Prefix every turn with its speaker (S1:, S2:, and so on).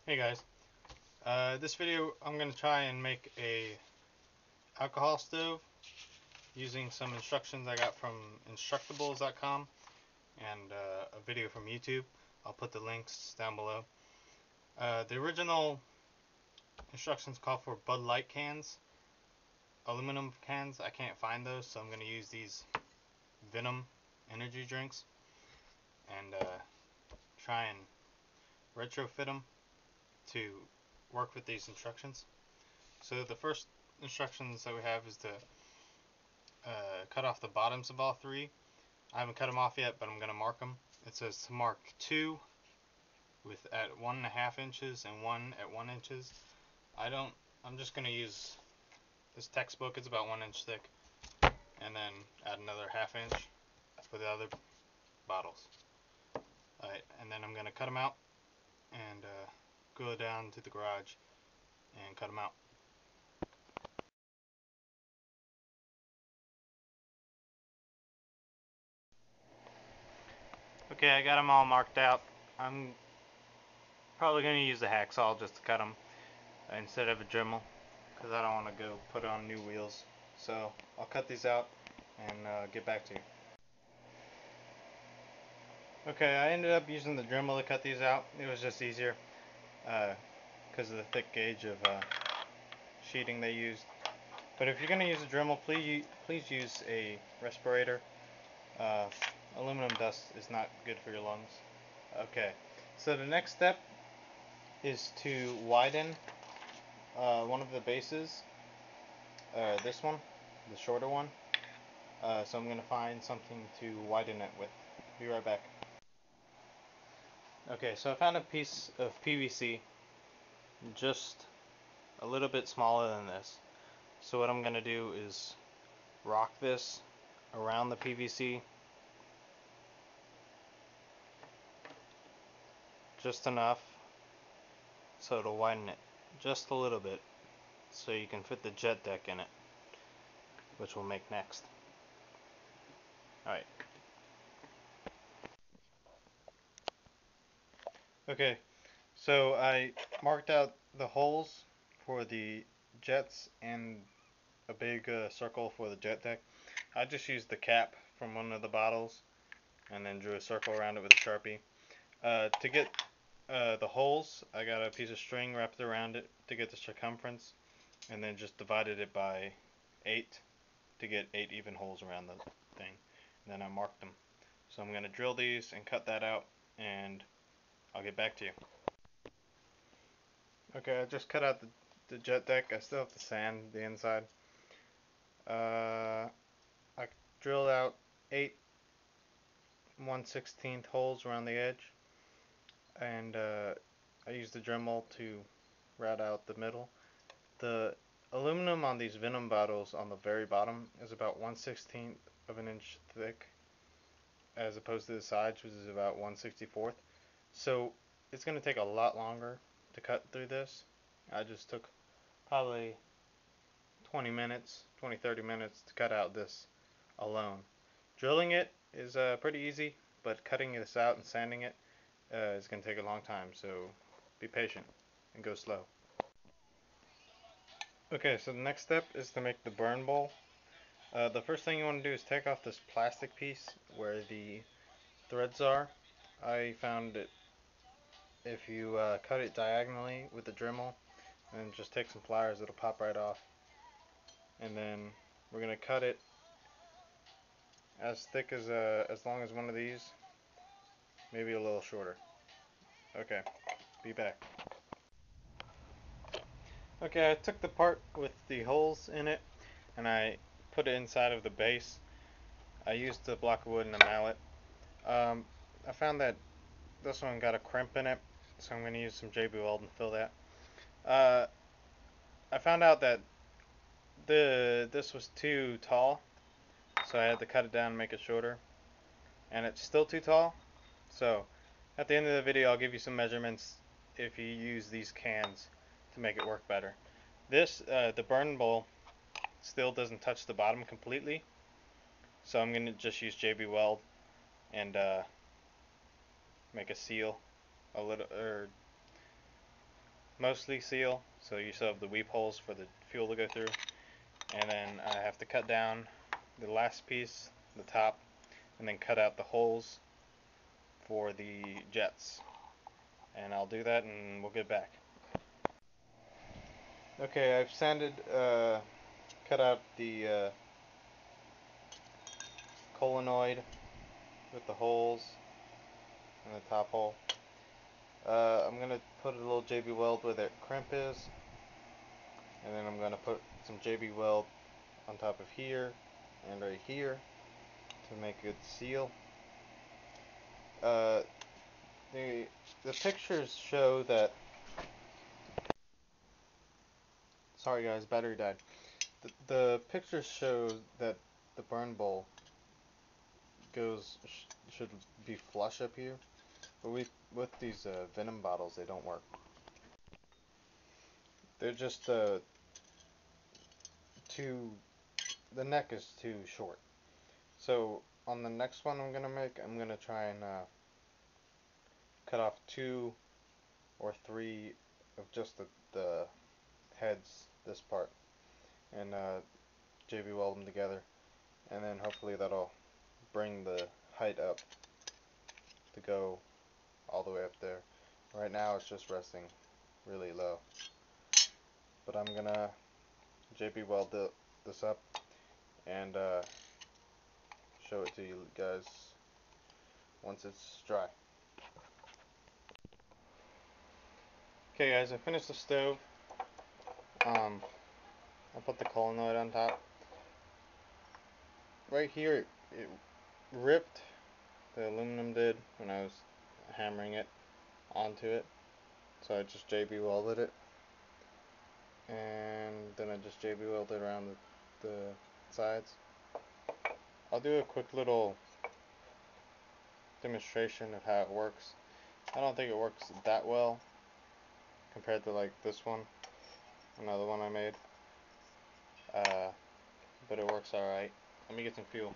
S1: Hey guys, this video I'm going to try and make a alcohol stove using some instructions I got from instructables.com and a video from YouTube. I'll put the links down below. The original instructions call for Bud Light cans, aluminum cans. I can't find those, so I'm going to use these Venom energy drinks and try and retrofit them to work with these instructions. So the first instructions that we have is to cut off the bottoms of all three. I haven't cut them off yet, but I'm going to mark them. It says to mark 2 with at 1.5 inches and 1 at 1 inches. I'm just going to use this textbook. It's about 1 inch thick, and then add another ½ inch for the other bottles. Alright, and then I'm going to cut them out and go down to the garage and cut them out. Okay, I got them all marked out. I'm probably going to use a hacksaw just to cut them instead of a Dremel, because I don't want to go put on new wheels. So I'll cut these out and get back to you. Okay, I ended up using the Dremel to cut these out. It was just easier because of the thick gauge of sheeting they used. But if you're going to use a Dremel, please use a respirator. Uh, Aluminum dust is not good for your lungs. Okay, so the next step is to widen one of the bases. This one, the shorter one. So I'm going to find something to widen it with. Be right back. Okay, so I found a piece of PVC just a little bit smaller than this. So what I'm going to do is rock this around the PVC just enough so it'll widen it just a little bit so you can fit the jet deck in it, which we'll make next. Alright. Okay, so I marked out the holes for the jets and a big circle for the jet deck. I just used the cap from one of the bottles and then drew a circle around it with a Sharpie. To get the holes, I got a piece of string wrapped around it to get the circumference, and then just divided it by 8 to get 8 even holes around the thing. And then I marked them. So I'm going to drill these and cut that out, and I'll get back to you. Okay, I just cut out the jet deck. I still have to sand the inside. I drilled out 8 1/16 holes around the edge, and I used the Dremel to route out the middle. The aluminum on these Venom bottles on the very bottom is about 1/16 of an inch thick, as opposed to the sides, which is about 1/64. So it's going to take a lot longer to cut through this. I just took probably 20 minutes, 20-30 minutes to cut out this alone. Drilling it is pretty easy, but cutting this out and sanding it is going to take a long time, so be patient and go slow. Okay, so the next step is to make the burn bowl. The first thing you want to do is take off this plastic piece where the threads are. I found it if you cut it diagonally with the Dremel and just take some pliers, it'll pop right off. And then we're going to cut it as thick as long as one of these, maybe a little shorter. Okay, be back. Okay, I took the part with the holes in it and I put it inside of the base. I used a block of wood and a mallet. I found that this one got a crimp in it, so I'm going to use some JB Weld and fill that. I found out that this was too tall, so I had to cut it down and make it shorter. And it's still too tall, so at the end of the video I'll give you some measurements if you use these cans to make it work better. The burn bowl still doesn't touch the bottom completely, so I'm going to just use JB Weld and make a seal, a little, or mostly seal, so you still have the weep holes for the fuel to go through. And then I have to cut down the last piece, the top, and then cut out the holes for the jets. And I'll do that and we'll get back. Okay, I've sanded, cut out the solenoid with the holes and the top hole. I'm going to put a little JB Weld where that crimp is, and then I'm going to put some JB Weld on top of here and right here to make a good seal. The pictures show that, sorry guys, battery died. The pictures show that the burn bowl should be flush up here, but with these venom bottles, they don't work. They're just the neck is too short. So on the next one I'm gonna try and cut off 2 or 3 of just the heads, this part, and JB weld them together, and then hopefully that'll bring the height up to go all the way up there. Right now it's just resting really low, but I'm gonna JB weld this up and show it to you guys once it's dry. Okay guys, I finished the stove. I put the solenoid on top. Right here it ripped, the aluminum did, when I was hammering it onto it. So I just JB welded it, and then I just JB welded around the sides. I'll do a quick little demonstration of how it works. I don't think it works that well compared to like this one, another one I made, but it works alright. Let me get some fuel.